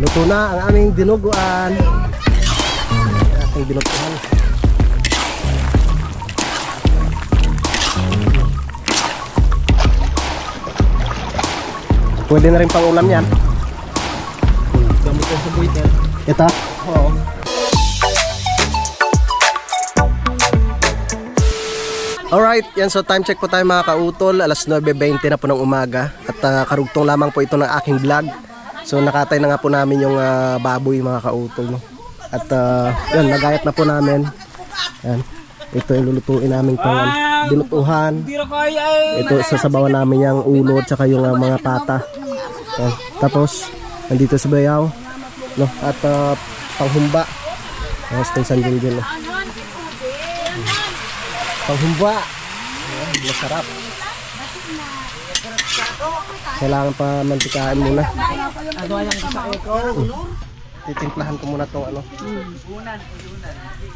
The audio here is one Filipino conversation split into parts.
Luto na ang aming dinuguan. Ating dinuguan. Pwede na rin pang ulam yan. Gamit ko sa buiter. Ito? Oo. Alright, yan, so time check po tayo mga kautol. Alas 9:20 na po ng umaga. At karugtong lamang po ito ng aking vlog. So nakatay na nga po namin yung baboy mga kautol, no? At yun, nagayat na po namin. Yan. Ito yung lulutuin namin pang dinutuhan. Ito sasabawan namin yung ulo at saka yung mga pata. Yan. Tapos nandito sa bayaw, no? At panghumba. Tapos yung sandin din, no? Panghumba. Yan, masarap. Kailangan pa mantikain muna. Titimplahan ko muna tong ano.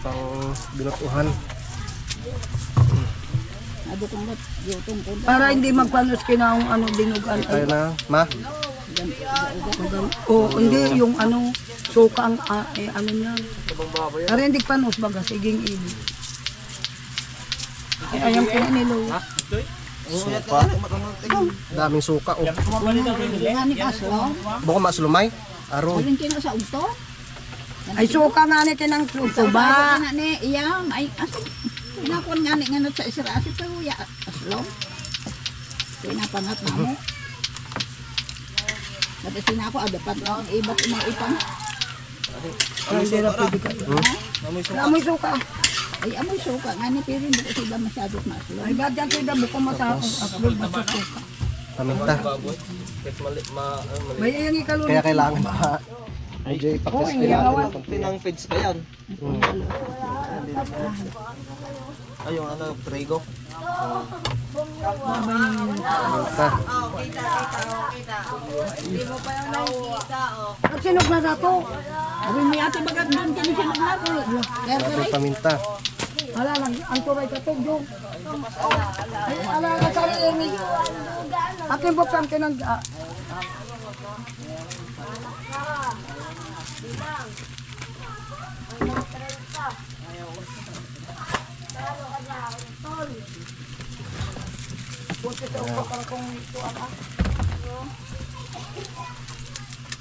Pang binutuhan. Para hindi magpanos kinang ano dinugan. Tayo na, ma. O hindi yung ano suka ang ano niya. Para hindi panos baga siging ini. Ay ayang pinanilo. Suka. Daming suka, oh. Baka masulumay. Aro. Ay suka nga ni kinang suka ba? Ni iyang ay aso. Pinakon nga ni nganot sa israasi to ya aslo. Pinapangat na mo. Kasi sinako adapat ang iba't ibang ipang. Ay hindi na pwede ka. Amoy suka. Ay amoy suka nga ni pero hindi ko sila masyadot maslo. Ay ba't yan sila buko masakong upload basta suka. Paminta. May yung ikalunod. Kaya kailangan ba? Medyo ipakis kailangan. Tinang feeds pa yan. Ay, yung ano, prego. Paminta. Nagsinog na dato. Abi may ate bagat doon kani siya naglaro. Grabe paminta. Hala lang ang turay ka tugyo. Ay ala ka sa ini. Akin buksan kinang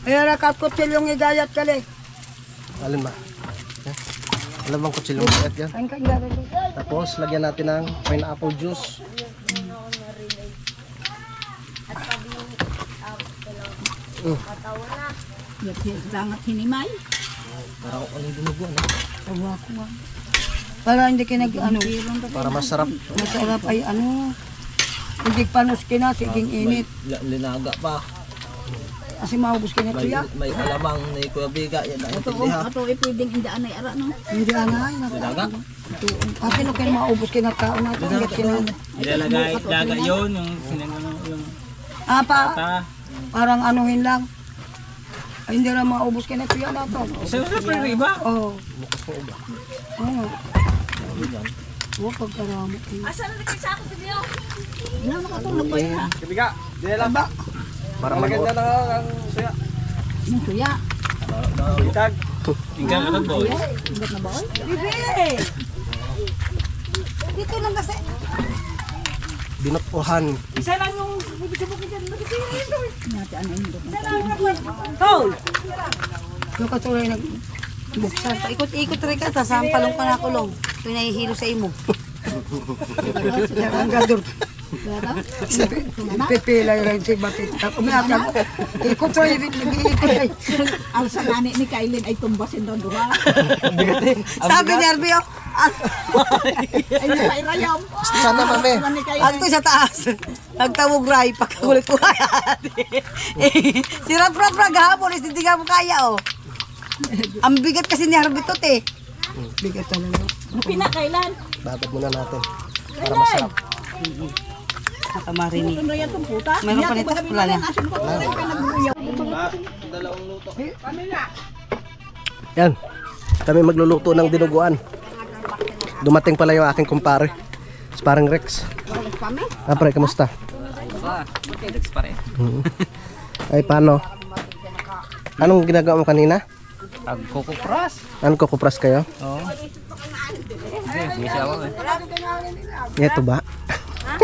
Ayan na katkutsilyong igayat kali. Alin ba? Alam bang kutsilong at yan? Ang kagaya. Tapos lagyan natin ng pineapple juice. Sangat hinimay. Para ko anong dinuguan. Tawa ko nga. Para hindi kinag ano. Para masarap. Masarap ay ano. Hindi panos kina siging init. Linaga pa. Kasi maubos kina tuya. May alamang ni Kuya Biga. Yan ang Ito intindihan. ato ipwedeng indaan ay ara no. Hindi anay. Linaga? Kasi no kaya maubos kina tao na ito. Hindi kina. Ilalagay daga yun, yung sinagano yung Pa. ta. Parang anuhin lang. Ay hindi na maubos kina tuya na ito. Sa iba. Oo. Oo. Huwag pagkaramo. Wala makatulog ba yun? Kabiga, dinala Ba? Para maganda maganda. na ang suya. Yung suya. Itag. Tinggal ano boy. Ingat na ba oy? Dito lang kasi. Binutuhan. Isa lang yung bukid-bukid dyan. Nati ano indot na. Tol! Yung katuloy nag buksan. Ikot-ikot rin ka, tas ang palong ka na kulong. Ito yung nahihilo sa imo. Ang gadur. Pipilay rin si Batit. Umiatag. Ikot po yung nag-iikot ay. Ang sa gani ni Kailin ay tumbasin doon duha. Sabi ni Arbio, Ay napairayam. Sana mami. ato sa taas. Nagtawag ray, pagkagulit ko kaya. Si Rap-Rap hapon, hindi ka mo kaya oh. Ang bigat kasi ni Harbitot eh. Bigat talaga. Pinakailan. Babad muna natin. Para masarap. Nakamarini. Ano yan tong puta? Meron pa nito, wala na. Asin ko rin pinagbuyaw. Dalawang luto. Yan. Kami magluluto ng dinuguan. Dumating pala yung aking kumpare. Si parang Rex. Ah, pre, kamusta? Rex pa rin. Ay, paano? Anong ginagawa mo kanina? Agkukupras. Anong kukupras kayo? Oo. Bisa ako eh. Ito ba?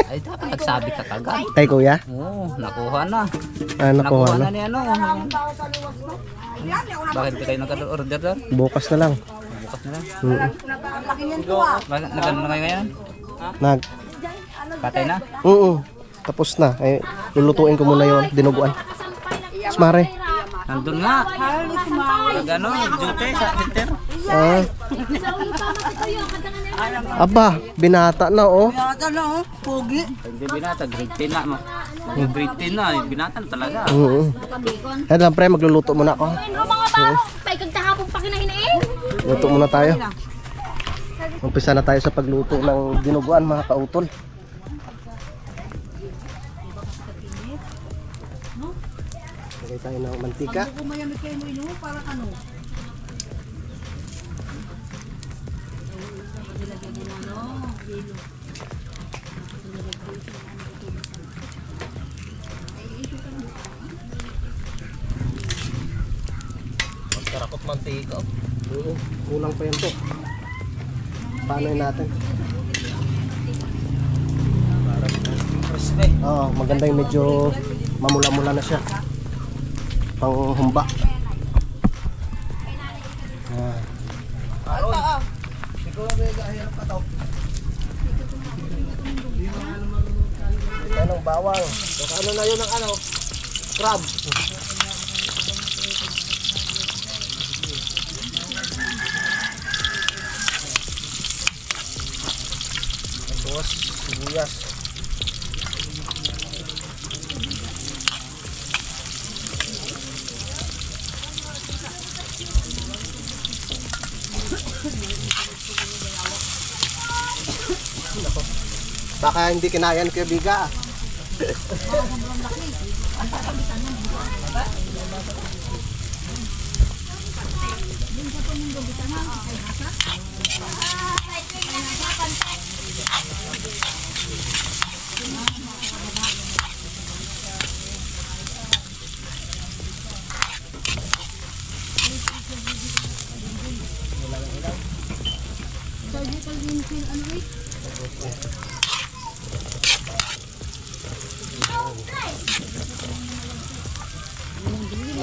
Ay, dapat nagsabi ka kagad. Kay kuya? Oo, nakuha na. Nakuha na. Nakuha na ni ano. Bakit di kayo nag-order doon? Bukas na lang. Bukas na lang. Mm. Nagano na kayo ngayon? Nag. Patay na? Tapos na. Ay, lulutuin ko muna yon dinuguan. Smare. Nandun nga. Nagano, duty sa center. Ah. Aba, binata na oh. Yata na, oh. Pogi. Hindi binata, grade 10 na. Grade 10 na, binata talaga. Kaya lang pre, magluluto muna ako. Mga tao, tayo kagtahapon pa kinahinain. Luto muna tayo. Umpisa na tayo sa pagluto ng dinuguan mga kautol. Lagay tayo ng mantika. Kung mayamit kayo mo inuho, parang ano? Magkarakot mantika. Oo, kulang pa yan to. Paano yun natin? Crispy. Oo, maganda yung medyo mamula-mula na siya. Pang humba. Anong bawang? Baka ano na yun ng ano? Crab. Tapos sibuyas. Baka hindi kinayan Kuya Biga.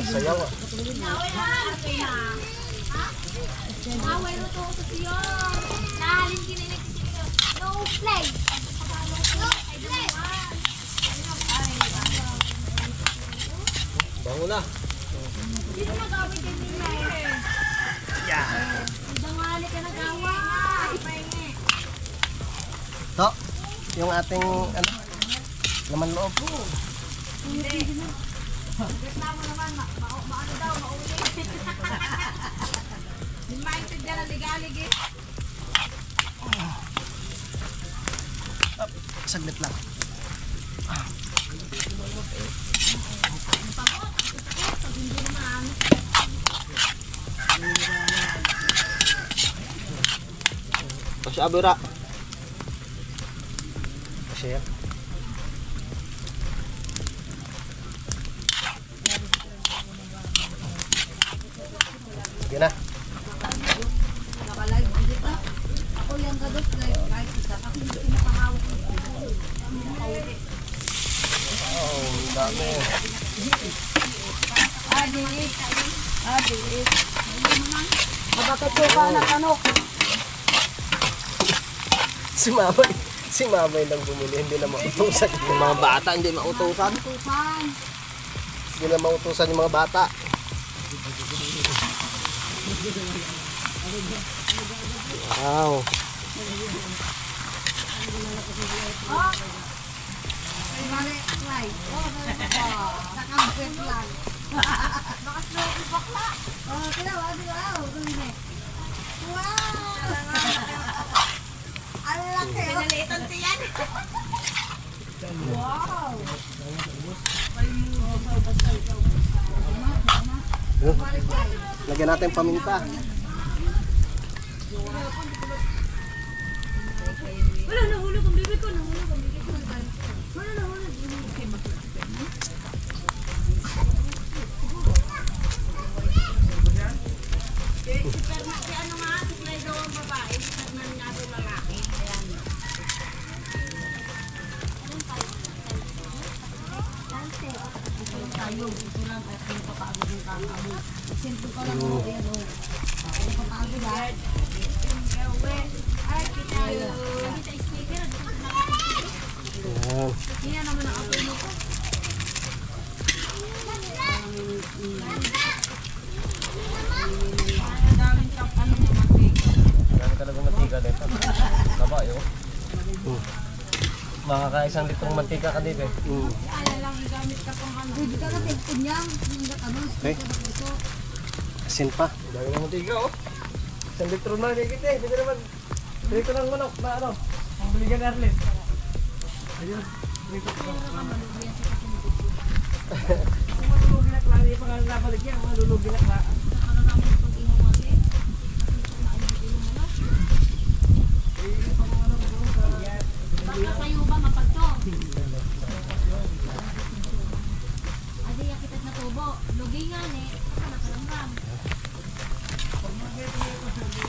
Sayaw ah. Away na to sa tiyo. Nahalin kininig si tiyo. No play. Bango na. Sino nag-away din nila eh? Yeah. Dangali ka nag-away. To, yung ating ano, laman loob. Reklamo naman, maano daw, mauli. Minded ka na ligalig eh. Saglit lang. Kasi abira. Share. Sige na. Naka-live dito. Ako yung gadot live kahit isa. Ako hindi pinakahawak ko. Oh, ang dami. Adi. Mabakatuka na kanok. Si Mamay lang bumili, hindi na mautusan. Yung mga bata hindi mautusan. Hindi na mautusan yung mga bata. Wow. Lagyan natin paminta. Wala, nahulog ang bibig ko. Wala, nahulog. Makakaisang litrong mantika ka dito eh. Okay. Asin pa. Dami ng mantika oh. Isang litro na higit eh. Dito naman. Dito lang manok na ano. Ang baligan Arlet. Ayun. Dito ko. Malulugilak lang. Hindi pa nga nabalik yan. Malulugilak lang. Sa'yo ba mapagto? Adi, yakitat na tubo. Lugi nga ni. Nakaramram. Kung wala rin kayo sa tubo.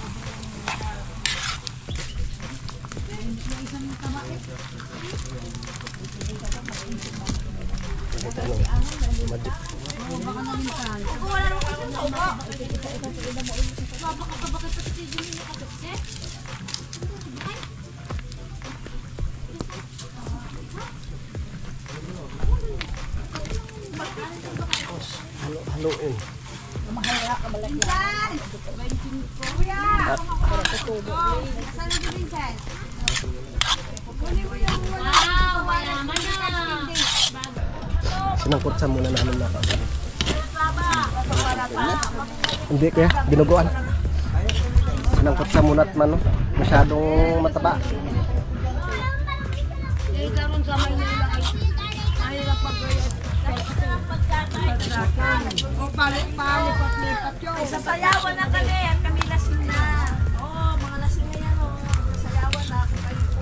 Bakit pati si Jimmy nakapagse? Haluin. Wow, mayaman na. Sinangkot sa muna namin na kasi. Hindi kaya, binuguan. Sinangkot sa munat man, no? Masyadong mataba. karon sa Maynila ay na pag-gayat. O palipat-lipat yun. Sa sayawan na kami, at kami lasing na. Oo, mga lasing na yan, oh. Sayawan na, kung kayo po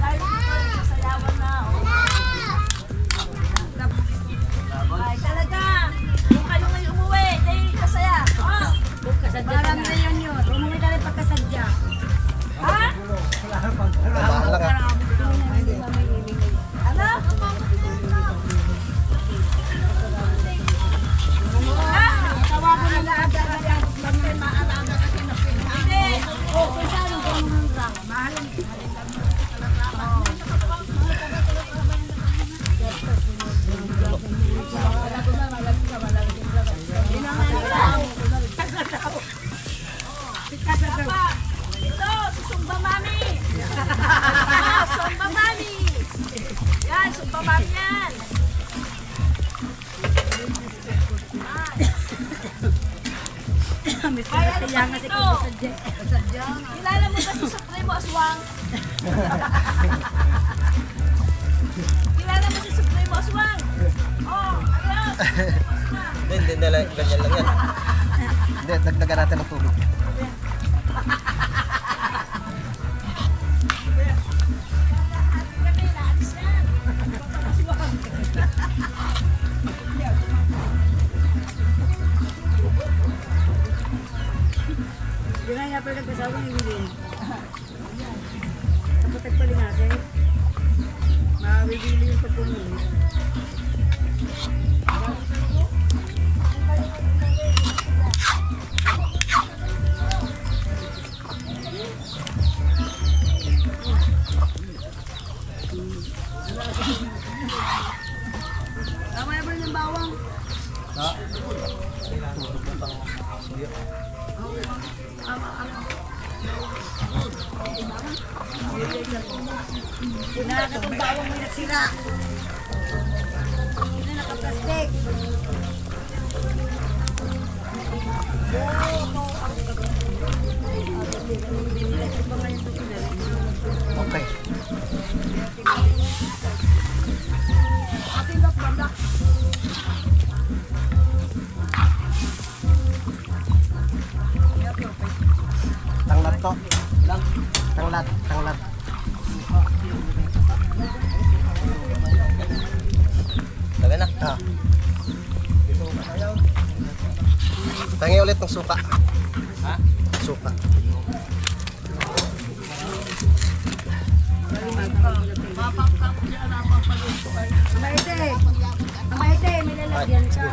dahil sa sayawan na, oh. Ay, talaga. Kung kayo ngayon umuwi, dahil kasaya. Oh. Parang na yun. Umuwi ka rin pagkasadya. Ha? Bahala ka. Ano? Tawagan nila agad ang maalaga kasi na pinag. Hindi. Oh, kung saan ang ganun lang. Mahalin. Ito, si Sumba Mami. Sumba Mami. Yan, Sumba Mami yan. Kaya ano pa ito? Kilala mo ba si Supremo Aswang? Kilala mo si Supremo Aswang? Oh, ayun. Hindi, ganyan lang yan. Hindi, dagdagan natin ng tubig. Yun nga pala nagkasawa ng Wilin. Kapatag pala natin. Mawibili yung pagpunin. Tama na ba yung bawang? Nakakatong bawang may nagsira. Hindi na nakaplastik. Okay. Tanglat to. Tanglat. Lagay na. Tangi ulit ng suka. Ha? Suka. Maite, may lalagyan ka.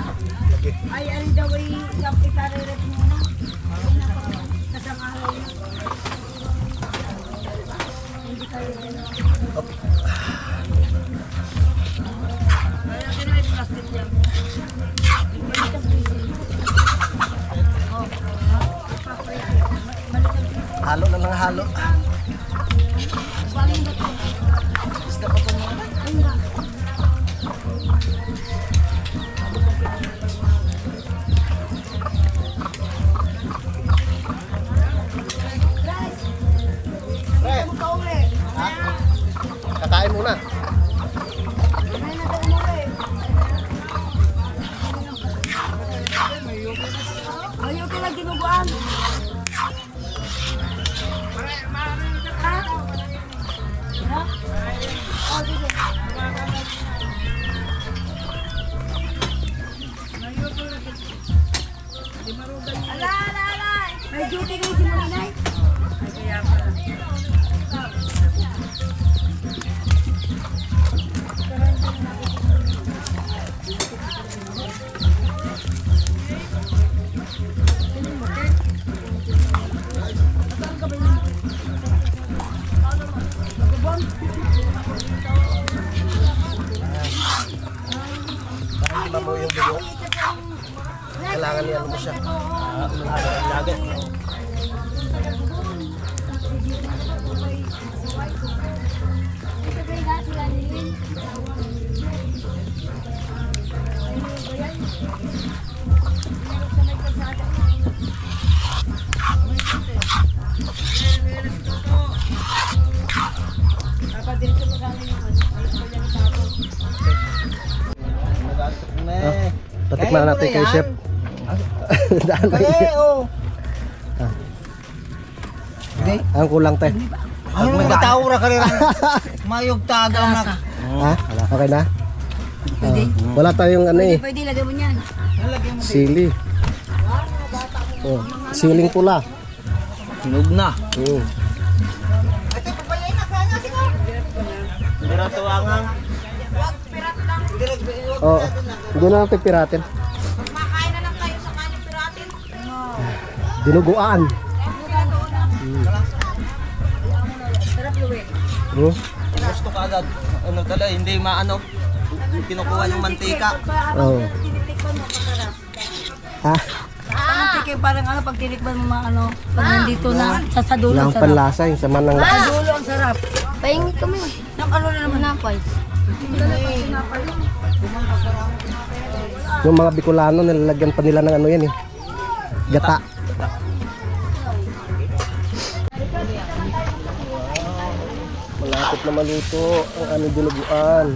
Ay, ano daw ay itareret mo na. Kasang araw na. Hindi kayo din. Kaya natin may plastic yan. Halo na lang halo. Isda pa po mga. Kakain muna. Ayaw ka lang ginuguan. Ha? Ha? Oh, sige. Ala, ala, ala. May duty kayo si Malinay? Ay, kaya pala. Para mo yung dugo. Kailangan niya mo siya. Lagat. Patikman natin kay Chef. Daan lang yun. Ang kulang tayo. Ay, magtawra ka rin. Mayog tagaw na. Ha? Okay na? Wala tayong ano eh. Pwede lagay mo niyan. Sili. Oh, siling pula. Hinog na. Hindi na tuwangang. Oh, hindi na natin piratin. Makain na lang kayo sa kanyang piratin. Dinuguan. Gusto ka agad. Ano tala, hindi maano. Kinukuha yung mantika. Oh. Tinitikman mo masarap. Ha? Parang tikim, parang ano, pag tinikman mo ano, pag nandito na, sa dulo Lang ang sarap. panlasa yung sama ng Sa dulo ang sarap. Pahingi kami. Nang ano na naman napay. yung mga Bicolano nilalagyan pa nila ng ano yan eh. Gata. Malapit na maluto ang aming dinuguan.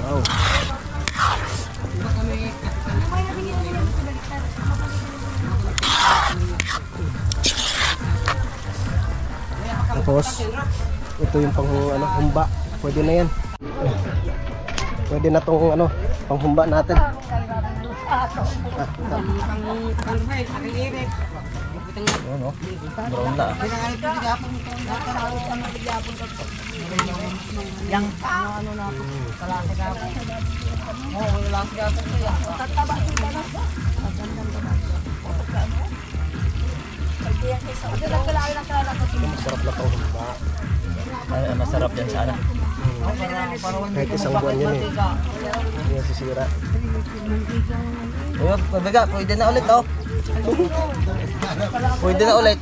Wow. Tapos ito yung pang ano, humba. Pwede na yan. Pwede na tong ano, panghumba natin. Ano? Brown na. Yang ano na kalasa ka. Oh, kalasa ka. Tataba sila na. Masarap na tong humba. Ay, masarap yan sana. Kahit isang buwan yan eh. Hindi yan sisira. Uy, pabiga, pwede na ulit oh. Pwede na ulit.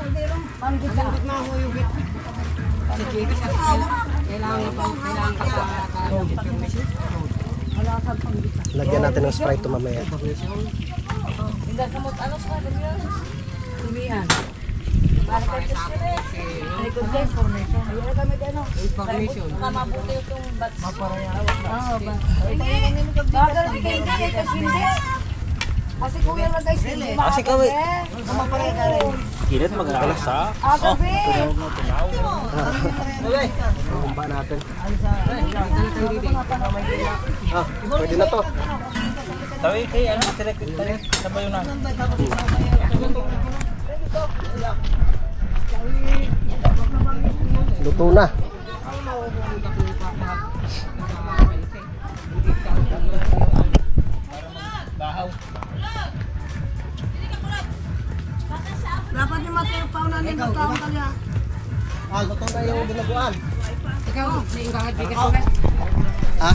Lagyan natin ng Sprite to mamaya. Tumian. Para kay Kusire. Ay good day formation. Ayun kami dano. Information. Mabuti yung bats. Oo ba. Bagal kay hindi kasi hindi. Kasi kuya lang guys. Kasi kami. Mapareha ka rin. Kilit mag-alas sa. Agabi. Okay. Humba natin. Ah, pwede na to. Tawi kay ano, direct sabayo na. Luto na. na yung dinuguan. Ikaw, naiingangat bigat ko rin. Ha?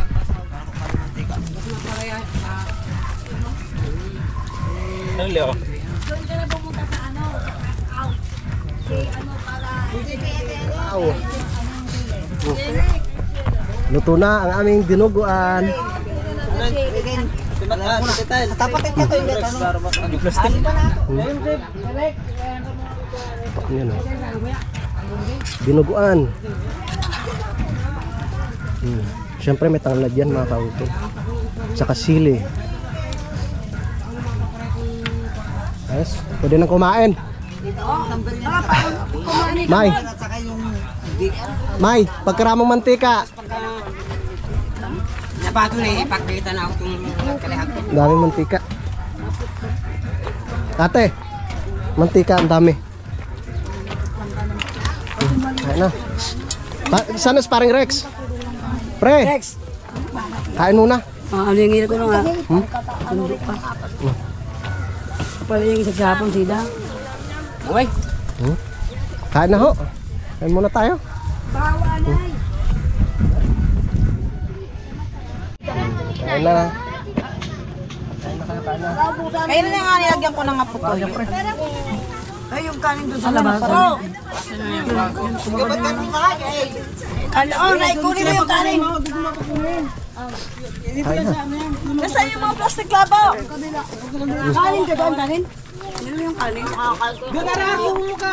Ang liyo. Doon ka na pumunta sa ano, out. Ano para... Wow. Luto na ang aming dinuguan. Tapatin ka to yung letra, no? Alin ba na ito? Yan, oh. Dinuguan. Siyempre may tanglad yan mga kautol. Tsaka sili. Yes, pwede nang kumain. May. May, pagkaramang mantika. Nabato na eh, pagkita na ako itong kalahapin. Daming mantika. Ate, mantika ang dami. Kain na. Sana sparring Rex. Pre, Rex! kain muna. Ano yung ilo ko na nga? Sundo pa. Pala yung isa sa hapon, sida. Okay. Kain na ho. Kain muna tayo. Kain na. Kayo na nga nilagyan ko ng apo ko. Ay, yung kanin doon sa labas. Oo. Ba't kanin ka kaya eh? Oo, naikunin mo yung kanin. Kain na. Nasaan yung mga plastic labo? Kanin ka doon, kanin? Ano yung kanin? Doon na rin yung mukha.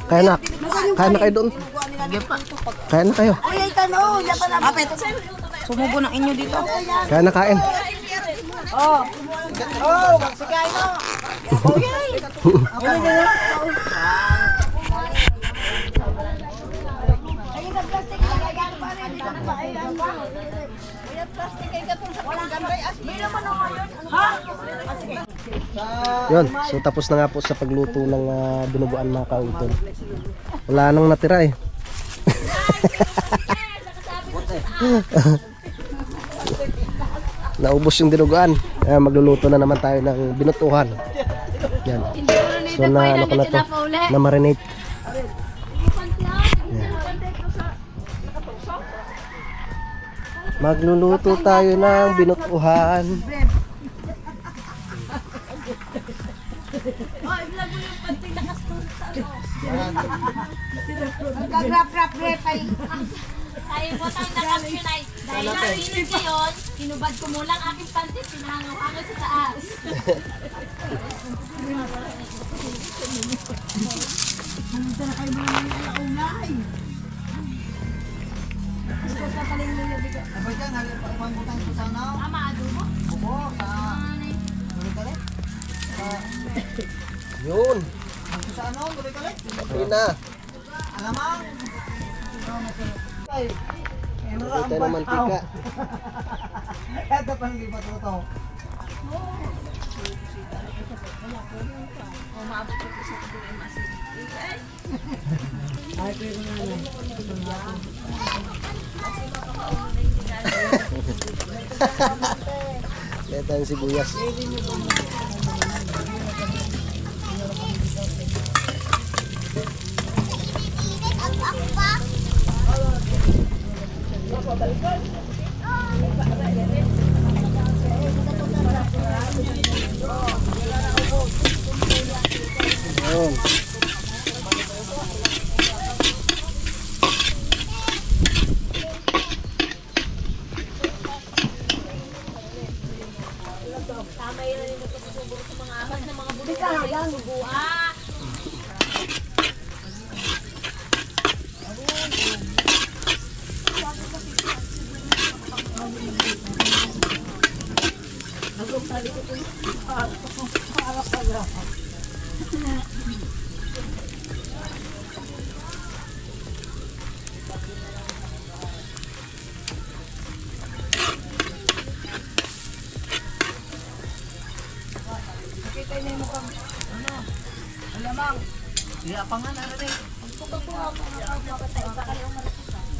Kain na. Kain na kayo doon. Kain na kayo. Ay, ay, tanong. Yan pa na. Kapit. Sumubo ng inyo dito. Kain na kain. Oh, magsikain mo. Yun, so tapos na nga po sa pagluto ng dinuguan mga kautol. Wala nang natira eh. Naubos yung dinuguan. Magluluto na naman tayo ng binutuhan. Yan. So na ano ko na to, na marinate. Yan. Magluluto tayo ng binutuhan. Magka-grap-rap-rap ay. Tayo po tayo na-caption ay dahil narinig ko yun, hinubad ko muna ang aking pantit, pinahangaw-hangaw sa taas. Tama, adobo? Yun. Okay na. Ito na mantika. Ito pang lipat ko to. Ito ang sibuyas. Ayun. Tama yun na rin nagpapasubok sa mga amas ng mga bulit na subuha.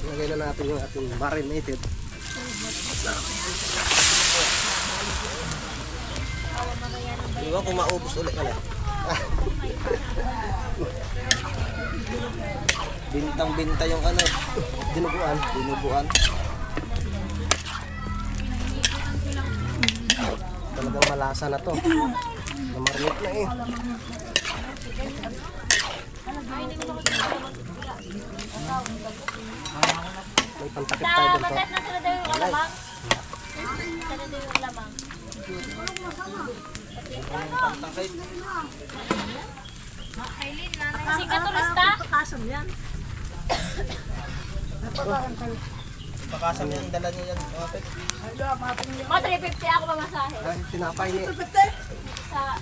Ilagay na natin yung ating marinated. Di ba kung maubos ulit ka na? Bintang-binta yung ano, Dinuguan. dinuguan. Talagang malasa na to. Namarinate na eh. May pantakip tayo dito. Matat na sila daw yung alamang. Sila daw yung alamang. Pantakip. Kasi katurista. Pakasam yung dala niya yan. Kapit. Mga 350 ako mamasahe. Ay, tinapay ni. Sa...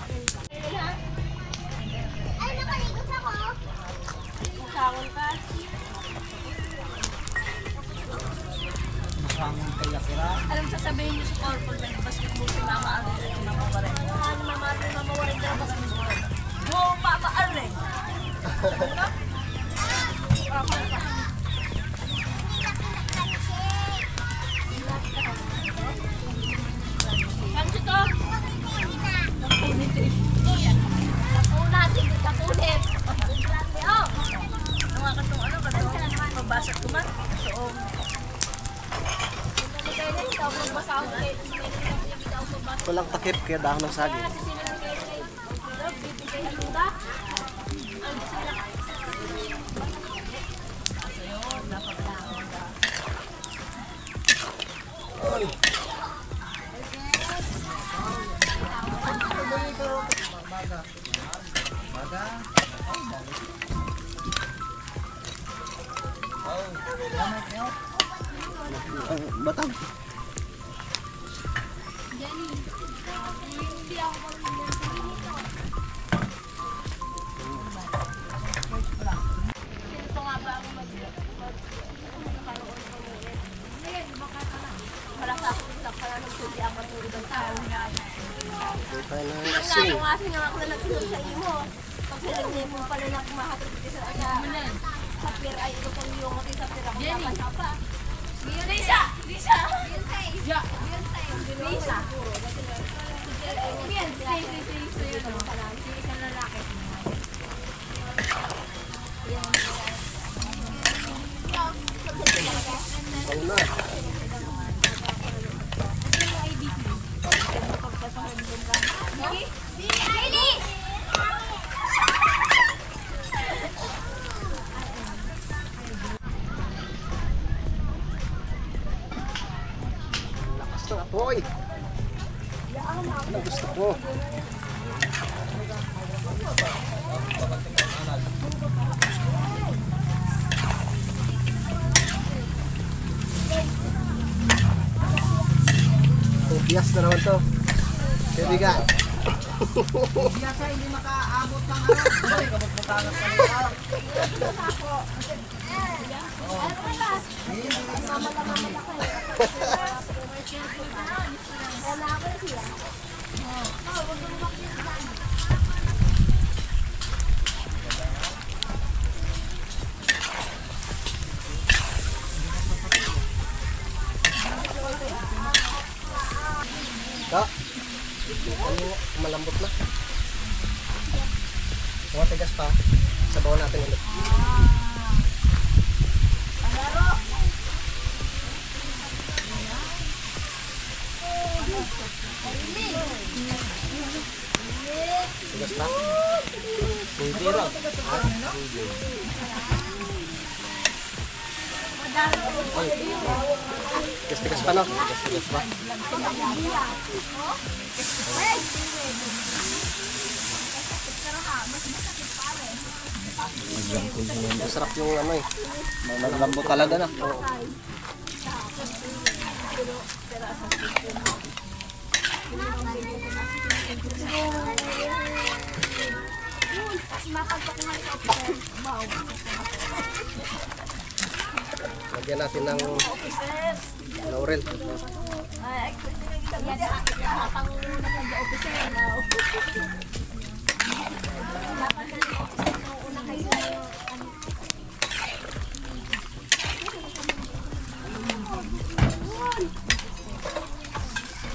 Ay, nakaligot ako. Masangon ka. Masangon kaya kira. Alam sasabihin niyo sa corporal na basketball si Mama Arlen at Mama Warren. Ano Mama Warren ka na basketball? Mo, Mama Arlen! Kansi to? Napunit eh. Napunat, hindi napunit. Oh! Mga katong ano, katong mabasa kuman. So, Kaya na, hindi ako magbasahon kayo. Walang takip kaya dahon ng saging. Batang. Nga yung asin nga ako na nagsunod sa imo. Pag silagni mo pala na kumahatid sa sa pier ay ito kung yung ating sa pier ako napasapa. Lisa! Lisa! Lisa! Lisa! Isang lalaki. Ayun na. Billy! Lakas ng apoy. Ang gusto ko. Bias na naman to. Kaibigan. Biyasa hindi makaabot ng ano. Hindi ka magputanan sa nila. Ka. Ano, malambot na. Kung matigas pa, sabaw natin ulit. Tigas pa? Hindi lang. Ay. Tigas pa no? Tigas pa. Masarap yung ano eh. Malambot talaga na. Lagyan natin ng laurel.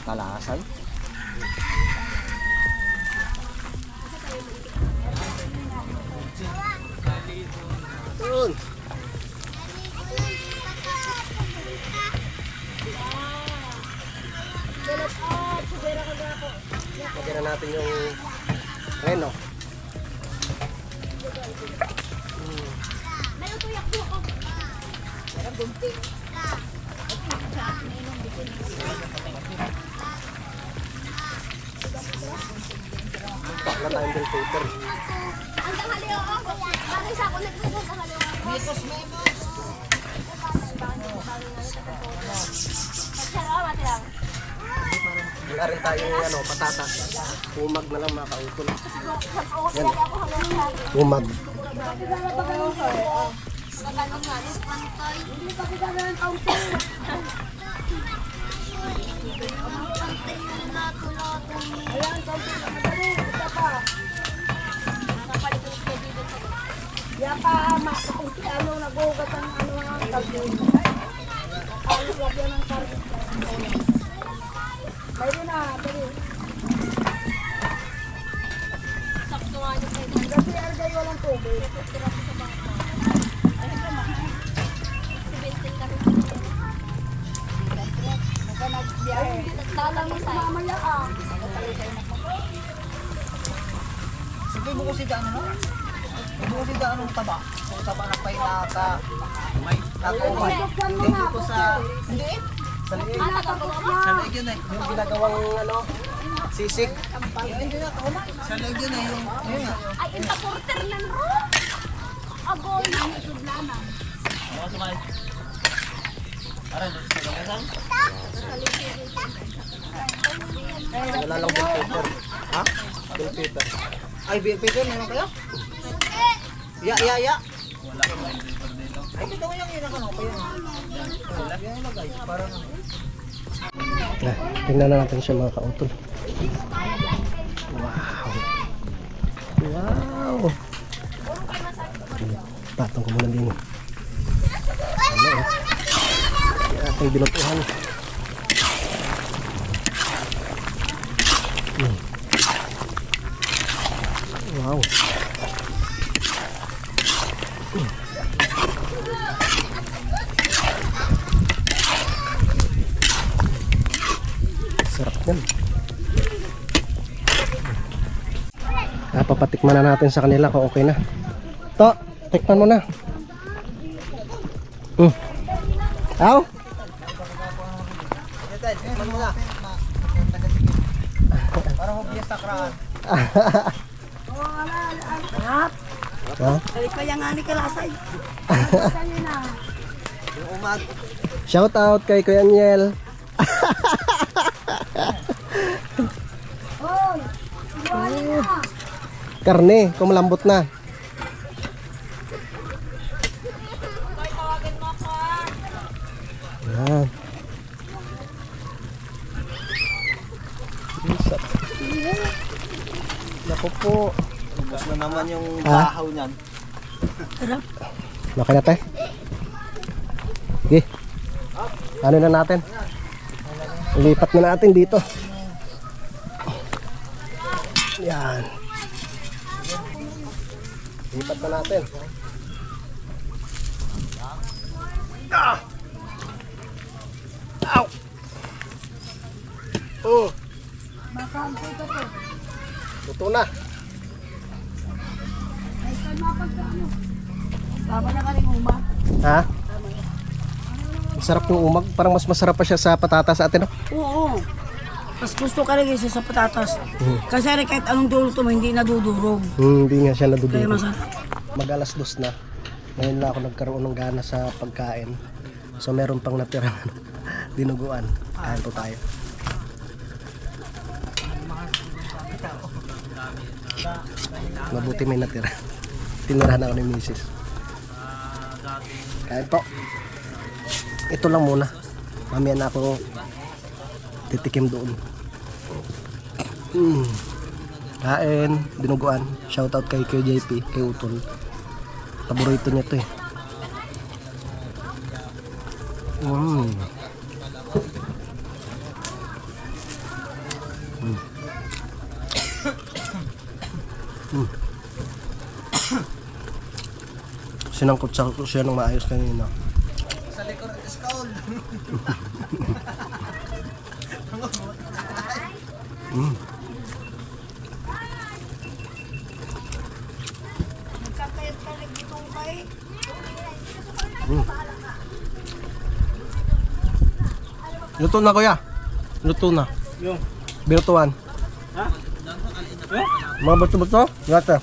Kalasan. Yun. Tingnan natin yung reno. Wala tayong bill paper. Ang tanghali ako. Bakit sa ako nagpunta ang tanghali ako? Mekos. Pagsara, mati lang. Wala rin tayong patatas. Umag na lang mga kautol. Yan. Umag. Yan pa, kung ano, nagugat ang ano ang kalbun. Ano, lagyan ng kalbun. Mayroon na, dali. Sakto nga niyo kayo. Kasi argay walang tubig. Talang mo sa Mamaya ah. Sige, buko si Daan, ano? Buko si Daan, anong taba? Kung taba na pa inaka, may nakaumay. Hindi ko sa... Hindi eh. Sa liig. Sa liig yun eh. Yung ginagawang sisig. Hindi na kaumay. Sa liig yun eh. Yung... ay importer lang ro. Agoy. Wala lang bill paper. Ha? Bill paper. Ay, bill paper, meron kayo? Ya. Ay, ito ko yung inaka, no? Kaya yan ilagay. Parang... Tingnan na natin siya mga kautol. Wow. Wow. Patong ko muna din. Yung ating binutuhan. Wow. Sarap yan. Papatikman na natin sa kanila kung okay na. To, tikman mo na. Aw? Tikman mo na. Parang hubias sa kraan. Ha? Balik pa yung ani kalasay. Yung umag. Shout out kay Kuya Niel. Karne, kumalambot na. Yan. Naku po. Ubus na naman yung bahaw niyan. Okay na tayo. Okay. Ano na natin? Lipat na natin dito. Yan. Lipat na natin. Ow! Oh. Luto na. Tama na ka rin umag. Ha? Ang sarap ng umag. Parang mas masarap pa siya sa patatas atin, no? Oo. Mas gusto ka rin isa sa patatas. Kasi rin kahit anong duluto mo, hindi nadudurog. Hindi nga siya Kaya nadudurog. masarap. Mag-alas 2 na. Ngayon lang ako nagkaroon ng gana sa pagkain. So meron pang natirang dinuguan. Kain po tayo. Mabuti may natira. Tinirahan ako ni Mrs. Kain po. Ito lang muna. Mamaya na ako titikim doon. Kain, dinuguan. Shoutout kay JP, kay Utol. Paborito niya to eh. Sinangkot sa siya ng maayos kanina. Sa likod ng skull. Luto na kuya. Luto na. Yung. Binutuan. Ha? Mga buto-buto? Gata.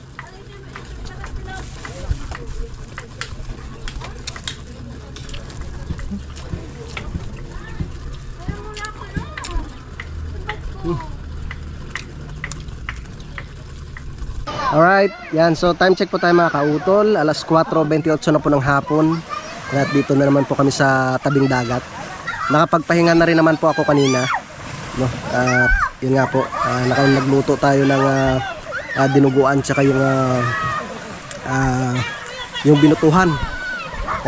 Alright, yan. So time check po tayo mga kautol. Alas 4:28 na po ng hapon. At dito na naman po kami sa tabing dagat. Nakapagpahinga na rin naman po ako kanina. No? At yun nga po, nagluto tayo ng dinuguan tsaka yung binutuhan.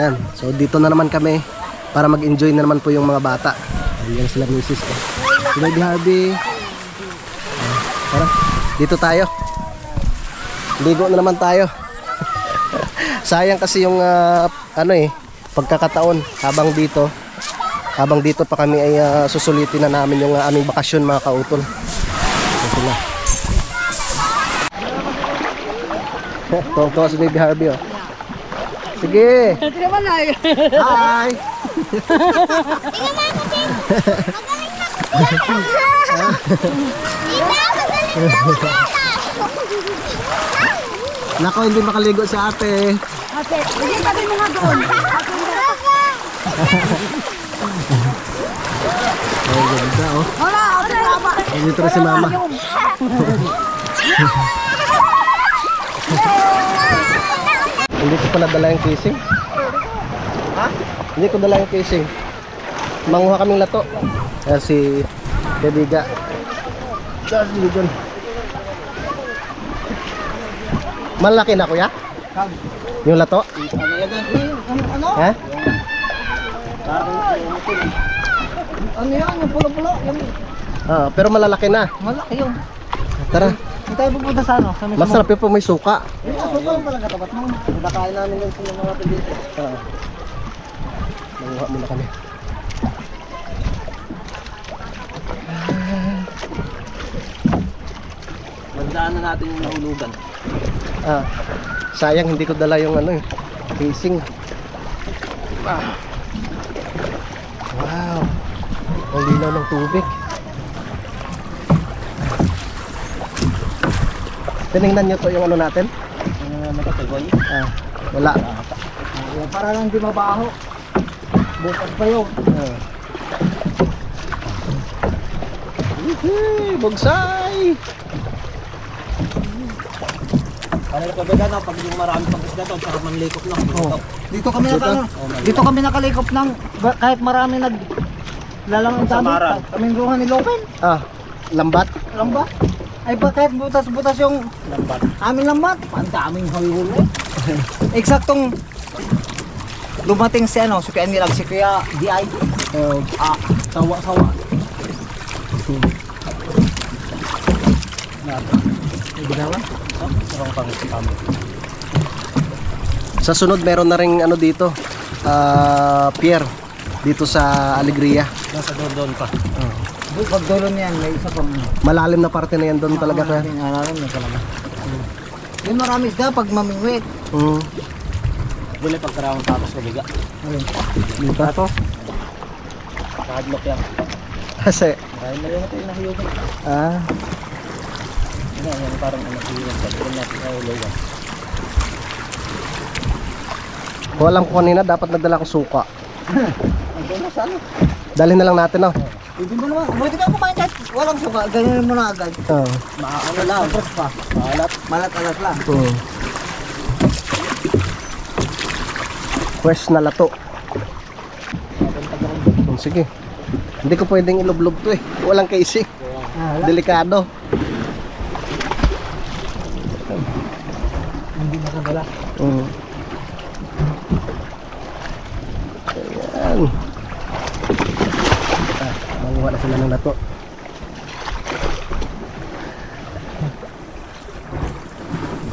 Yan. So dito na naman kami para mag-enjoy na naman po yung mga bata. Ayan sila misis ko. Si Baby Harvey. Tara, dito tayo. Ligo na naman tayo. Sayang kasi yung pagkakataon habang dito pa kami ay susulitin na namin yung aming bakasyon mga kautol. Ito na. Tungkol si Baby Harvey oh. Sige. Ito naman na. Hi. Nako, hindi makaligo sa ate. Ate, hindi pa rin mga doon. Oh, ganda oh. Wala, ate mama. Dito rin si mama. Hindi ko pala dala yung casing. Ha? Hindi ko dala yung casing. Manguha kaming lato. Kaya si Kediga. Dali dun. Malaki na kuya? Yung lato? Ano? Ha? Ano yan? Yung pulo-pulo? Yung Pero malalaki na. malaki yun. Tara. Hindi tayo pupunta sa ano? Sa may Masarap yung po may suka. Yung asuka lang talaga tapat mo. Nakain namin yung mga pindito. Manguha muna kami. Mandaan na natin yung nahulugan. Sayang hindi ko dala yung casing. Wow. Ang linaw ng tubig. Tinignan nyo to yung natin? Nakatuloy. Wala. Para lang di mabaho. Bukas pa yun. Bugsay! Kanina pa ba pag yung marami pang isda to, sarap manlikop lang. Dito kami nakalikop ng kahit marami naglalangan sa amin. Kaming ruhan ni Lopen. Lambat? Lambat. Ay ba kahit butas-butas yung lambat. Amin lambat. Ang daming huli. Eksaktong lumating si si Kuya Nilag, si Kuya D.I. Sawa-sawa. Ginawa? Sarang pangit kami. Sa sunod meron na ring dito. Pier dito sa Alegria. Nasa doon pa. Pag dulo niyan, may isa pang Malalim na parte na yan doon talaga kaya. alam na talaga. Yung marami isda pag mamingwit. Buli pagkarawang tapos kabiga. Dito to. Nakadlock yan. Kasi Marami na yun natin yung nahiyugan. Yan parang nahiyugan sa doon natin ay lugan. alam ko kanina dapat nagdala ko suka. Andun na sana. Dalhin na lang natin Hindi mo naman. Pwede ka kumain kahit walang suka. Ganyan mo na agad. Maano lang. Fresh pa. Malat-alat lang. Fresh na lato. Sige. Hindi ko pwedeng ilublob to Walang casing. Delikado. Hindi makadala. Ayan. Manguha na sila ng lato.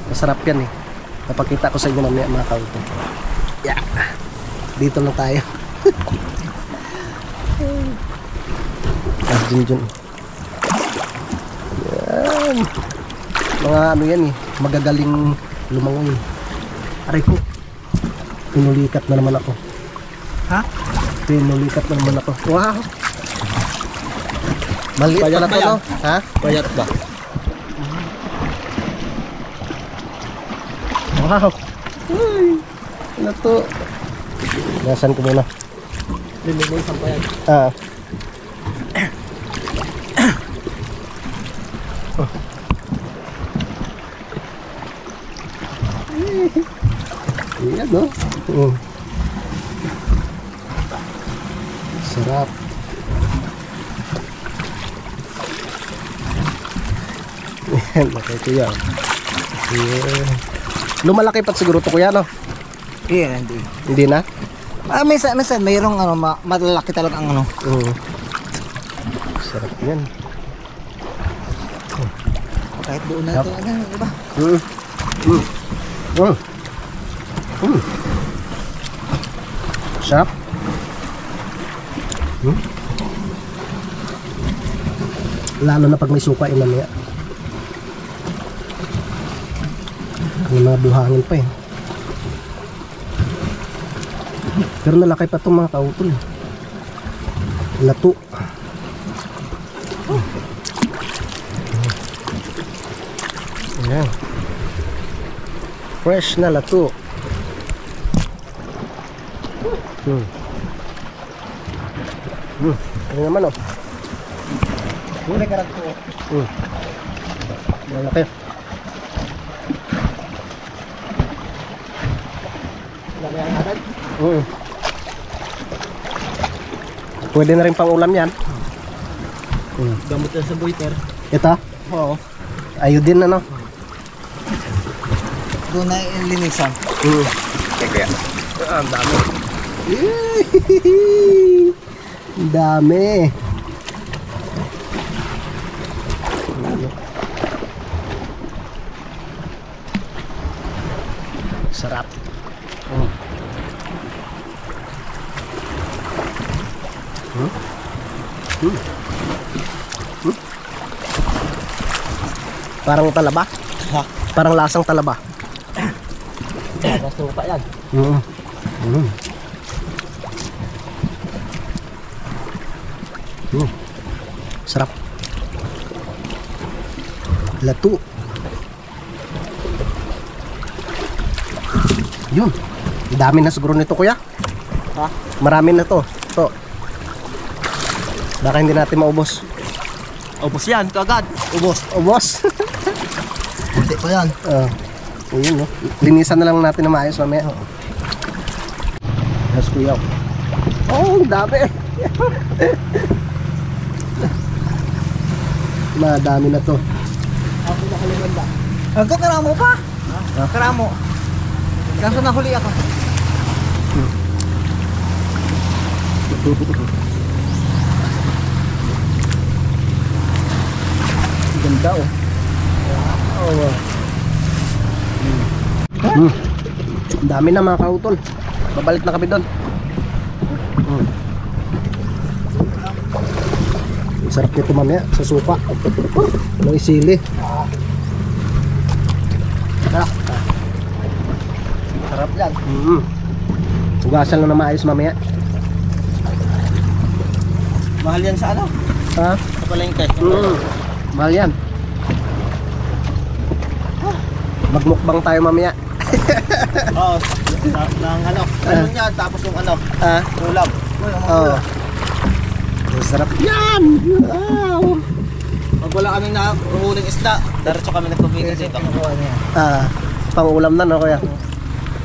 Masarap yan Napakita ko sa inyo mamaya mga kauto. Yeah. Dito na tayo. Junjun. Yan. Mga yan magagaling lumangoy. Aray ko. Pinulikat na naman ako. Ha? Pinulikat na naman ako. Wow. Maliit Payat pala ba to, yan? no? Ha? Payat ba? Wow. Uy. Ano to? Gasan ko muna. Lilinisan pa yan. Ah. Ayan, no? Sarap. Ayan, okay, kuya. Ayan. Lumalaki pa siguro to, kuya, no? Iya, hindi. Hindi na? Minsan mayroong malalaki talaga ang ano. Sarap yan. Kahit doon na ito, di ba? Sarap. Lalo na pag may suka ilan niya. May mga buhangin pa eh. Pero nalaki pa itong mga kautol eh. Lato. Ayan. Fresh na lato. Ano naman oh. Huli ka rin po. Malaki. Laki ang agad. Pwede na rin pang ulam yan. Gamot yan sa buiter. Ito? Oo. Ayodin ano? Doon na linisan. Kaya. Ang dami. Ang dami. Sarap. Parang talaba. Ha? Parang lasang talaba. Suka yan. Sarap. Lato. Yun. Dami na siguro nito, kuya. Ha? Marami na to. To. Baka hindi natin maubos. Ubus yan, kagad. Ubos. Ubos. Hindi pa yan. Ayun, no. Linisan na lang natin na maayos mamaya. Yes, kuya. Oh, ang dami. Madami na to. Ako nakalimanda. Hanggang karamo pa. Ha? Karamo. Kaso nahuli ako. Ganda oh. Ang dami na mga kautol. Babalik na kami doon. Ang sarap nito mamaya sa suka. May sili. Sarap. Sarap yan. Hugasan lang na maayos mamaya. Mahal yan sa ano? Ha? Sa palengke. Mahal yan. Magmukbang tayo mamaya. Oo. Ng ano? Ano yan? Tapos yung ano? Ah, Ulam. oh. Ang sarap yan. Wow. Pag wala kaming nahuhuling isda, diretso kami nagpapigil dito. Ah, pang ulam na no kuya.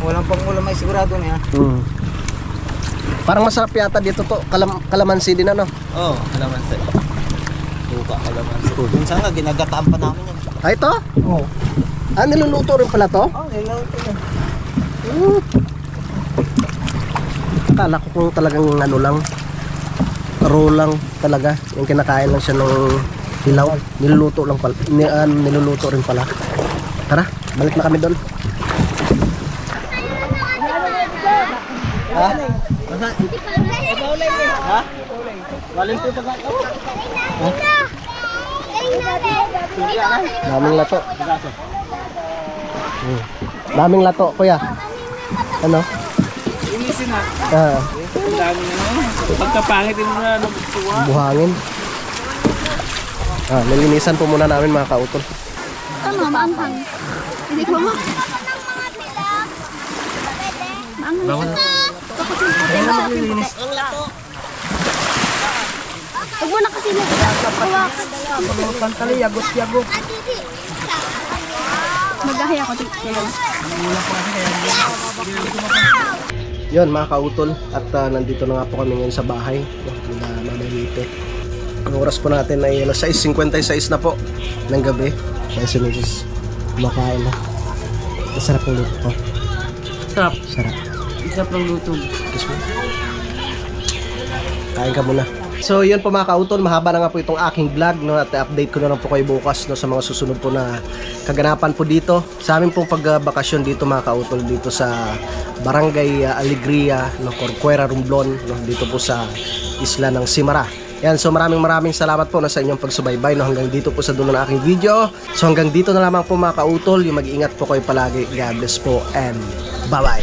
Walang pangulam ay sigurado niya. Parang masarap yata dito to. Kalamansi din ano. Oo, kalamansi. Suka, kalamansi. Minsan nga, ginagataan pa namin yan. Ah, ito? Oo. Ah, niluluto rin pala to? Oh, niluluto yan. Akala ko kung talagang ano lang, raw lang talaga. Yung kinakain lang siya ng hilaw. Niluluto lang pala. Niluluto rin pala. Tara, balik na kami doon. Ha? Ha? Galing po pa ka? Daming lato. Daming lato, kuya. Ano? Inisin na. Ah, Ang dami na. Pagkapangit din mo na nagtuwa. buhangin. Nilinisan po muna namin mga kautol. Ano, maanghang. Hindi ko mo. Maanghang siya. Huwag mo na kasi Pantali, yagot-yagot. Magahaya ko dito. Yun mga kautol, at nandito na nga po kami ngayon sa bahay. Nila Mama Lite. Ang oras po natin ay 6:56 na po ng gabi. Kaya si Mrs. kumakain na. Masarap ang luto ko. Sarap. Sarap. Sarap ng luto. Kiss mo. Kain ka muna. So yun po mga kautol, mahaba na nga po itong aking vlog, no, at update ko na lang po kayo bukas, no, sa mga susunod po na kaganapan po dito sa aming pong pagbakasyon dito mga kautol, dito sa Barangay Alegria, no, Corcuera, Romblon, no, dito po sa isla ng Simara. Yan, so maraming salamat po na sa inyong pagsubaybay, no, hanggang dito po sa dulo ng aking video. So hanggang dito na lamang po mga kautol, yung mag-iingat po kayo palagi. God bless po and bye bye.